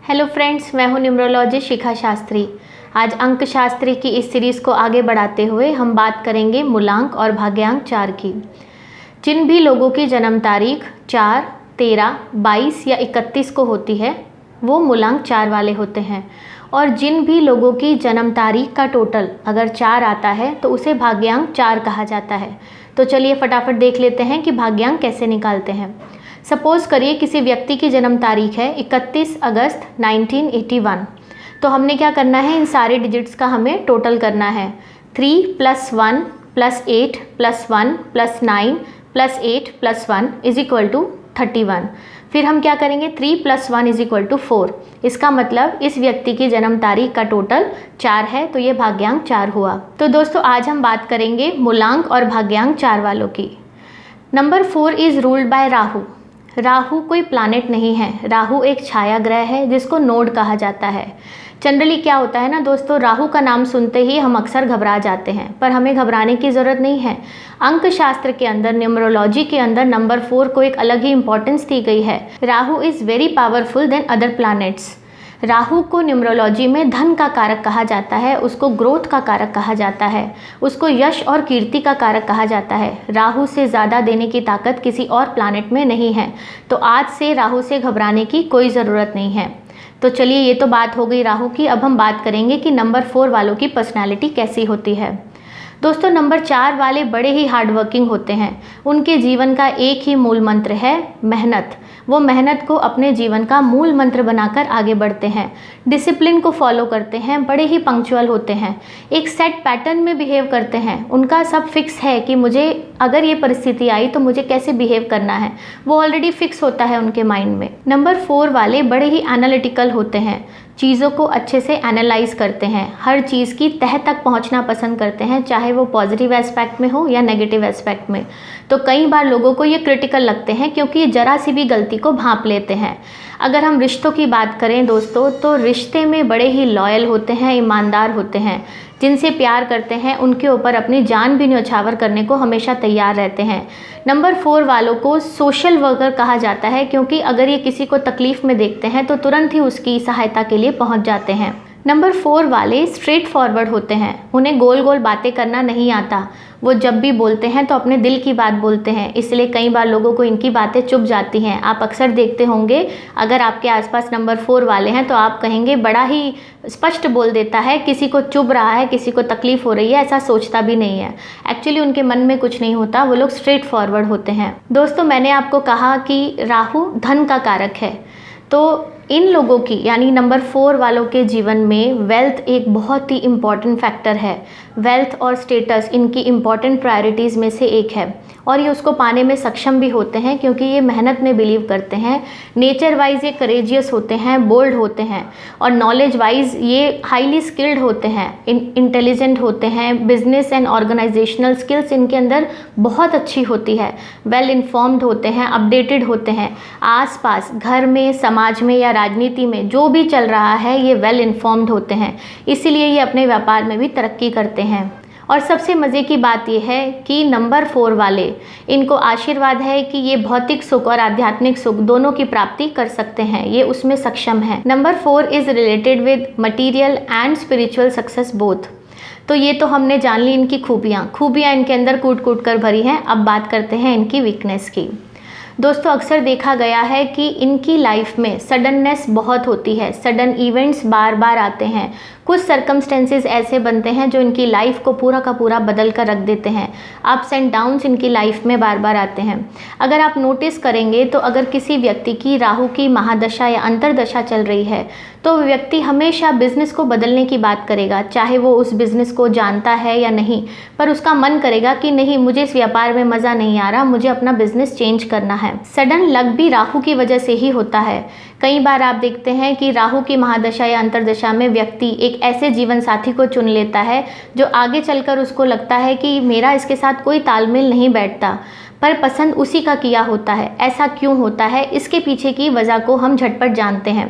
Hello friends, मैं हूं numerologist शिखा शास्त्री। आज अंक शास्त्री की इस सीरीज़ को आगे बढ़ाते हुए हम बात करेंगे मूलांक और भाग्यांक 4 की। जिन भी लोगों की जन्म तारीख 4, 13, 22 या 31 को होती है वो मूलांक 4 वाले होते हैं, और जिन भी लोगों की जन्म तारीख का टोटल अगर 4 आता है तो उसे भाग्यांक 4 कहा जाता है। तो चलिए फटाफट देख लेते हैं कि भाग्यांक कैसे निकालते हैं। सपोज़ करिए किसी व्यक्ति की जन्म तारीख है 31 अगस्त 1981। तो हमने क्या करना है, इन सारे डिजिट्स का हमें टोटल करना है। 3 + 1 + 8 + 1 + 9 + 8 + 1 = 31। फिर हम क्या करेंगे, 3 + 1 = 4। इसका मतलब इस व्यक्ति की जन्म तारीख का टोटल 4 है, तो ये भाग्यांक 4 हुआ। तो दोस्तों आज हम बात करेंगे मूलांक और भाग्यांक 4 वालों की। Number 4 is ruled by Rahu. Rahu कोई प्लैनेट नहीं है, राहु एक छाया ग्रह है जिसको नोड कहा जाता है। जनरली क्या होता है ना दोस्तों, राहु का नाम सुनते ही हम अक्सर घबरा जाते हैं, पर हमें घबराने की ज़रूरत नहीं है। अंक शास्त्र के अंदर, न्यूमरोलॉजी के अंदर नंबर 4 को एक अलग ही इंपॉर्टेंस दी गई है। Rahu is very powerful than other planets. Rahu को न्यूमरोलॉजी में धन का कारक कहा जाता है, उसको ग्रोथ का कारक कहा जाता है, उसको यश और कीर्ति का कारक कहा जाता है। राहु से ज़्यादा देने की ताकत किसी और प्लैनेट में नहीं है। तो आज से राहु से घबराने की कोई ज़रूरत नहीं है। तो चलिए, ये तो बात हो गई राहु की। अब हम बात करेंगे कि नंबर 4 वालों की पर्सनैलिटी कैसी होती है। दोस्तों नंबर 4 वाले बड़े ही हार्डवर्किंग होते हैं। उनके जीवन का एक ही मूल मंत्र है, मेहनत। वो मेहनत को अपने जीवन का मूल मंत्र बनाकर आगे बढ़ते हैं, डिसिप्लिन को फॉलो करते हैं, बड़े ही पंक्चुअल होते हैं, एक सेट पैटर्न में बिहेव करते हैं। उनका सब फिक्स है कि मुझे अगर ये परिस्थिति आई तो मुझे कैसे बिहेव करना है, वो ऑलरेडी फिक्स होता है उनके माइंड में। नंबर 4 वाले बड़े ही एनालिटिकल होते हैं, चीज़ों को अच्छे से एनालाइज करते हैं, हर चीज़ की तह तक पहुंचना पसंद करते हैं, चाहे वो पॉजिटिव एस्पेक्ट में हो या नेगेटिव एस्पेक्ट में। तो कई बार लोगों को ये क्रिटिकल लगते हैं क्योंकि ये जरा सी भी गलती को भांप लेते हैं। अगर हम रिश्तों की बात करें दोस्तों, तो रिश्ते में बड़े ही लॉयल होते हैं, ईमानदार होते हैं, जिनसे प्यार करते हैं उनके ऊपर अपनी जान भी न्यौछावर करने को हमेशा तैयार रहते हैं। नंबर 4 वालों को सोशल वर्कर कहा जाता है, क्योंकि अगर ये किसी को तकलीफ़ में देखते हैं तो तुरंत ही उसकी सहायता के लिए पहुंच जाते हैं। नंबर 4 वाले स्ट्रेट फॉरवर्ड होते हैं, उन्हें गोल गोल बातें करना नहीं आता। वो जब भी बोलते हैं तो अपने दिल की बात बोलते हैं, इसलिए कई बार लोगों को इनकी बातें चुभ जाती हैं। आप अक्सर देखते होंगे, अगर आपके आसपास नंबर 4 वाले हैं तो आप कहेंगे बड़ा ही स्पष्ट बोल देता है, किसी को चुभ रहा है, किसी को तकलीफ़ हो रही है, ऐसा सोचता भी नहीं है। एक्चुअली उनके मन में कुछ नहीं होता, वो लोग स्ट्रेट फॉरवर्ड होते हैं। दोस्तों मैंने आपको कहा कि राहु धन का कारक है, तो इन लोगों की यानी नंबर 4 वालों के जीवन में वेल्थ एक बहुत ही इम्पॉर्टेंट फैक्टर है। वेल्थ और स्टेटस इनकी इम्पॉर्टेंट प्रायोरिटीज़ में से एक है, और ये उसको पाने में सक्षम भी होते हैं क्योंकि ये मेहनत में बिलीव करते हैं। नेचर वाइज ये करेजियस होते हैं, बोल्ड होते हैं, और नॉलेज वाइज ये हाईली स्किल्ड होते हैं, इंटेलिजेंट होते हैं। बिजनेस एंड ऑर्गेनाइजेशनल स्किल्स इनके अंदर बहुत अच्छी होती है। वेल इन्फॉर्म्ड होते हैं, अपडेटेड होते हैं। आसपास घर में, समाज में या राजनीति में जो भी चल रहा है ये वेल इन्फॉर्म्ड होते हैं, इसीलिए ये अपने व्यापार में भी तरक्की करते हैं। और सबसे मज़े की बात यह है कि नंबर 4 वाले, इनको आशीर्वाद है कि ये भौतिक सुख और आध्यात्मिक सुख दोनों की प्राप्ति कर सकते हैं, ये उसमें सक्षम है। Number 4 is related with material and spiritual success both. तो ये तो हमने जान ली इनकी खूबियाँ इनके अंदर कूट कूट कर भरी हैं। अब बात करते हैं इनकी वीकनेस की। दोस्तों अक्सर देखा गया है कि इनकी लाइफ में सडननेस बहुत होती है, सडन इवेंट्स बार बार आते हैं। कुछ सर्कमस्टेंसेस ऐसे बनते हैं जो इनकी लाइफ को पूरा का पूरा बदल कर रख देते हैं। अप्स एंड डाउन्स इनकी लाइफ में बार बार आते हैं। अगर आप नोटिस करेंगे तो अगर किसी व्यक्ति की राहु की महादशा या अंतरदशा चल रही है तो व्यक्ति हमेशा बिजनेस को बदलने की बात करेगा, चाहे वो उस बिजनेस को जानता है या नहीं, पर उसका मन करेगा कि नहीं, मुझे इस व्यापार में मज़ा नहीं आ रहा, मुझे अपना बिजनेस चेंज करना है। सडन लक भी राहु की वजह से ही होता है। कई बार आप देखते हैं कि राहु की महादशा या अंतरदशा में व्यक्ति एक ऐसे जीवन साथी को चुन लेता है जो आगे चलकर उसको लगता है कि मेरा इसके साथ कोई तालमेल नहीं बैठता, पर पसंद उसी का किया होता है। ऐसा क्यों होता है, इसके पीछे की वजह को हम झटपट जानते हैं।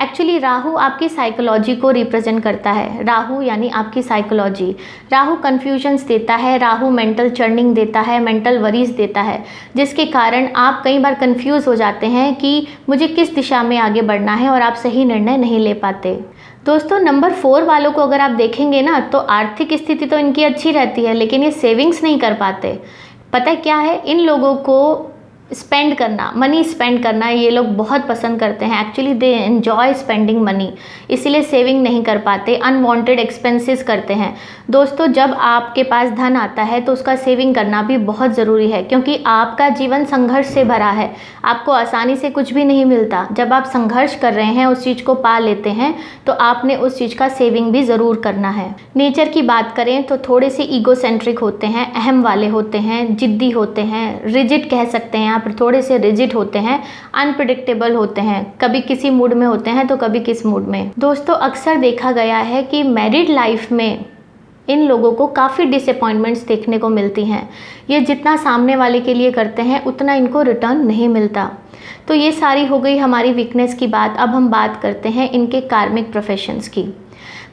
एक्चुअली राहु आपकी साइकोलॉजी को रिप्रेजेंट करता है। राहु यानी आपकी साइकोलॉजी। राहु कन्फ्यूजन्स देता है, राहु मेंटल चर्निंग देता है, मेंटल वरीज देता है, जिसके कारण आप कई बार कंफ्यूज हो जाते हैं कि मुझे किस दिशा में आगे बढ़ना है और आप सही निर्णय नहीं ले पाते। दोस्तों नंबर 4 वालों को अगर आप देखेंगे ना, तो आर्थिक स्थिति तो इनकी अच्छी रहती है, लेकिन ये सेविंग्स नहीं कर पाते। पता है क्या है, इन लोगों को स्पेंड करना, मनी स्पेंड करना ये लोग बहुत पसंद करते हैं। Actually they enjoy spending money, इसीलिए सेविंग नहीं कर पाते, अनवांटेड एक्सपेंसेस करते हैं। दोस्तों जब आपके पास धन आता है तो उसका सेविंग करना भी बहुत ज़रूरी है, क्योंकि आपका जीवन संघर्ष से भरा है। आपको आसानी से कुछ भी नहीं मिलता। जब आप संघर्ष कर रहे हैं, उस चीज़ को पा लेते हैं, तो आपने उस चीज़ का सेविंग भी ज़रूर करना है। नेचर की बात करें तो थोड़े से ईगोसेंट्रिक होते हैं, अहम वाले होते हैं, जिद्दी होते हैं, रिजिड कह सकते हैं, पर थोड़े से रिजिड होते हैं, अनप्रिडिक्टेबल होते हैं, कभी किसी मूड में होते हैं तो कभी किस मूड में। दोस्तों अक्सर देखा गया है कि मैरिड लाइफ में इन लोगों को काफ़ी डिसअपॉइंटमेंट्स देखने को मिलती हैं। ये जितना सामने वाले के लिए करते हैं उतना इनको रिटर्न नहीं मिलता। तो ये सारी हो गई हमारी वीकनेस की बात। अब हम बात करते हैं इनके कार्मिक प्रोफेशंस की।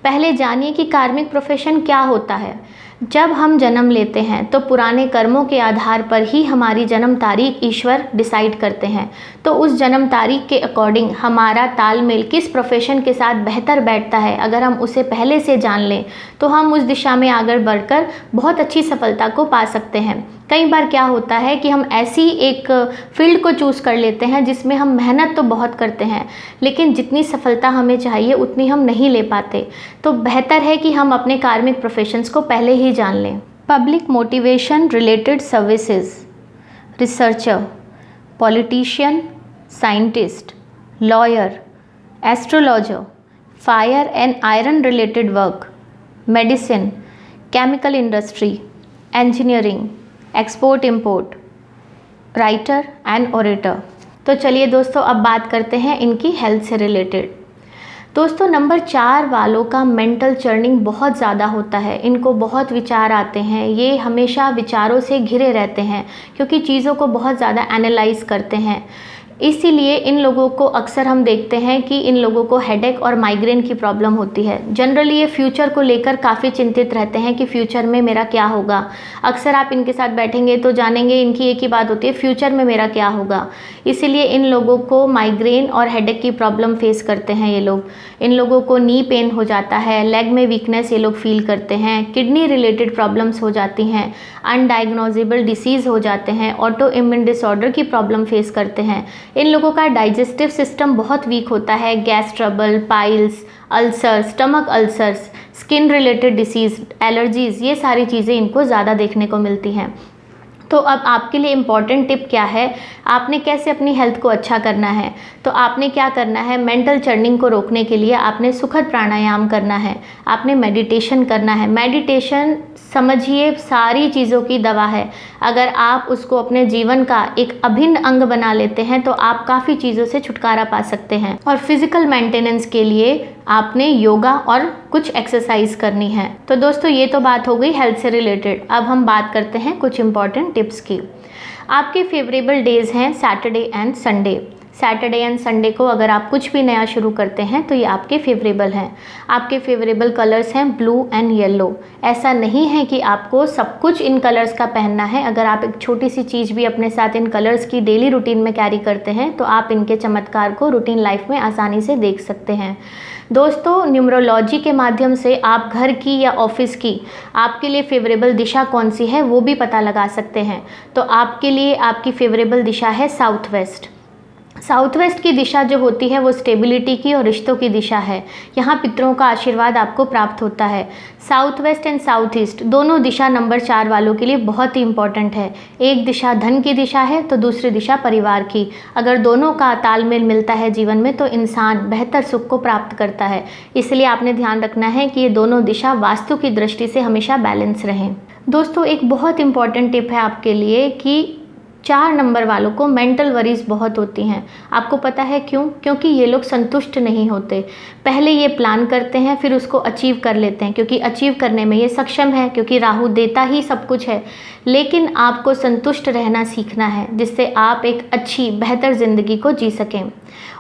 पहले जानिए कि कार्मिक प्रोफेशन क्या होता है। जब हम जन्म लेते हैं तो पुराने कर्मों के आधार पर ही हमारी जन्म तारीख ईश्वर डिसाइड करते हैं। तो उस जन्म तारीख के अकॉर्डिंग हमारा तालमेल किस प्रोफेशन के साथ बेहतर बैठता है, अगर हम उसे पहले से जान लें तो हम उस दिशा में आगे बढ़कर बहुत अच्छी सफलता को पा सकते हैं। कई बार क्या होता है कि हम ऐसी एक फील्ड को चूज़ कर लेते हैं जिसमें हम मेहनत तो बहुत करते हैं, लेकिन जितनी सफलता हमें चाहिए उतनी हम नहीं ले पाते। तो बेहतर है कि हम अपने कार्मिक प्रोफेशंस को पहले ही जान लें। Public motivation related services, researcher, politician, scientist, lawyer, astrologer, fire and iron related work, medicine, chemical industry, engineering, export import, writer and orator. तो चलिए दोस्तों अब बात करते हैं इनकी हेल्थ से रिलेटेड। दोस्तों नंबर 4 वालों का मेंटल चर्निंग बहुत ज़्यादा होता है। इनको बहुत विचार आते हैं, ये हमेशा विचारों से घिरे रहते हैं क्योंकि चीज़ों को बहुत ज़्यादा एनालाइज करते हैं। इसीलिए इन लोगों को अक्सर हम देखते हैं कि इन लोगों को हेडेक और माइग्रेन की प्रॉब्लम होती है। जनरली ये फ्यूचर को लेकर काफ़ी चिंतित रहते हैं कि फ्यूचर में मेरा क्या होगा। अक्सर आप इनके साथ बैठेंगे तो जानेंगे इनकी एक ही बात होती है, फ्यूचर में मेरा क्या होगा। इसीलिए इन लोगों को माइग्रेन और हेडेक की प्रॉब्लम फेस करते हैं ये लोग। इन लोगों को नी पेन हो जाता है, लेग में वीकनेस ये लोग फील करते हैं, किडनी रिलेटेड प्रॉब्लम्स हो जाती हैं, अनडायग्नोजेबल डिसीज़ हो जाते हैं, ऑटो इम्यून डिसऑर्डर की प्रॉब्लम फेस करते हैं। इन लोगों का डाइजेस्टिव सिस्टम बहुत वीक होता है, gas trouble, piles, ulcer, stomach ulcers, skin related disease, allergies, ये सारी चीज़ें इनको ज़्यादा देखने को मिलती हैं। तो अब आपके लिए इम्पॉर्टेंट टिप क्या है, आपने कैसे अपनी हेल्थ को अच्छा करना है। तो आपने क्या करना है, मेंटल चर्निंग को रोकने के लिए आपने सुखद प्राणायाम करना है, आपने मेडिटेशन करना है। मेडिटेशन समझिए सारी चीज़ों की दवा है। अगर आप उसको अपने जीवन का एक अभिन्न अंग बना लेते हैं तो आप काफ़ी चीज़ों से छुटकारा पा सकते हैं। और फिज़िकल मेंटेनेंस के लिए आपने योगा और कुछ एक्सरसाइज करनी है। तो दोस्तों ये तो बात हो गई हेल्थ से रिलेटेड। अब हम बात करते हैं कुछ इंपॉर्टेंट टिप्स की। आपके फेवरेबल डेज़ हैं Saturday and Sunday. Saturday and Sunday को अगर आप कुछ भी नया शुरू करते हैं तो ये आपके फेवरेबल हैं। आपके फेवरेबल कलर्स हैं ब्लू एंड येलो। ऐसा नहीं है कि आपको सब कुछ इन कलर्स का पहनना है। अगर आप एक छोटी सी चीज़ भी अपने साथ इन कलर्स की डेली रूटीन में कैरी करते हैं तो आप इनके चमत्कार को रूटीन लाइफ में आसानी से देख सकते हैं। दोस्तों न्यूमरोलॉजी के माध्यम से आप घर की या ऑफिस की आपके लिए फेवरेबल दिशा कौन सी है वो भी पता लगा सकते हैं। तो आपके लिए आपकी फेवरेबल दिशा है साउथ वेस्ट। साउथ वेस्ट की दिशा जो होती है वो स्टेबिलिटी की और रिश्तों की दिशा है। यहाँ पितरों का आशीर्वाद आपको प्राप्त होता है। South west and south east दोनों दिशा नंबर 4 वालों के लिए बहुत ही इंपॉर्टेंट है। एक दिशा धन की दिशा है तो दूसरी दिशा परिवार की। अगर दोनों का तालमेल मिलता है जीवन में तो इंसान बेहतर सुख को प्राप्त करता है। इसलिए आपने ध्यान रखना है कि ये दोनों दिशा वास्तु की दृष्टि से हमेशा बैलेंस रहें। दोस्तों एक बहुत इंपॉर्टेंट टिप है आपके लिए कि 4 नंबर वालों को मेंटल वरीज बहुत होती हैं। आपको पता है क्यों? क्योंकि ये लोग संतुष्ट नहीं होते। पहले ये प्लान करते हैं, फिर उसको अचीव कर लेते हैं, क्योंकि अचीव करने में ये सक्षम है, क्योंकि राहु देता ही सब कुछ है। लेकिन आपको संतुष्ट रहना सीखना है, जिससे आप एक अच्छी बेहतर ज़िंदगी को जी सकें।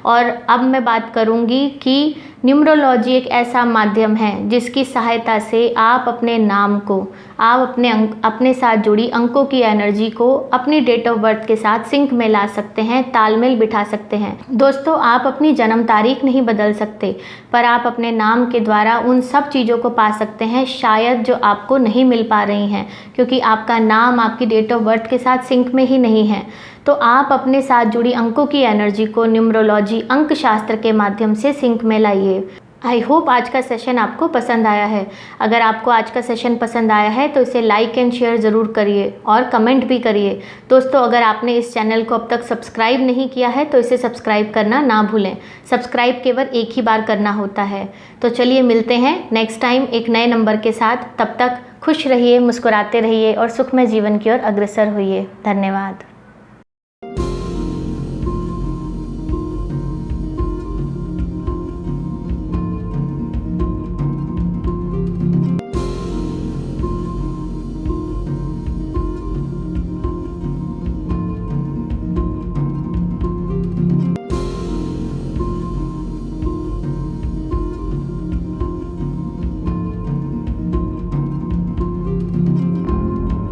और अब मैं बात करूँगी कि न्यूमरोलॉजी एक ऐसा माध्यम है जिसकी सहायता से आप अपने नाम को, आप अपने साथ जुड़ी अंकों की एनर्जी को अपनी डेट ऑफ बर्थ के साथ सिंक में ला सकते हैं, तालमेल बिठा सकते हैं। दोस्तों, आप अपनी जन्म तारीख नहीं बदल सकते, पर आप अपने नाम के द्वारा उन सब चीज़ों को पा सकते हैं शायद जो आपको नहीं मिल पा रही हैं, क्योंकि आपका नाम आपकी डेट ऑफ बर्थ के साथ सिंक में ही नहीं है। तो आप अपने साथ जुड़ी अंकों की एनर्जी को न्यूमरोलॉजी अंक शास्त्र के माध्यम से सिंक में लाइए। आई होप आज का सेशन आपको पसंद आया है। अगर आपको आज का सेशन पसंद आया है तो इसे लाइक एंड शेयर ज़रूर करिए और कमेंट भी करिए। दोस्तों, अगर आपने इस चैनल को अब तक सब्सक्राइब नहीं किया है तो इसे सब्सक्राइब करना ना भूलें। सब्सक्राइब केवल एक ही बार करना होता है। तो चलिए मिलते हैं नेक्स्ट टाइम एक नए नंबर के साथ। तब तक खुश रहिए, मुस्कुराते रहिए और सुखमय जीवन की ओर अग्रसर होइए। धन्यवाद।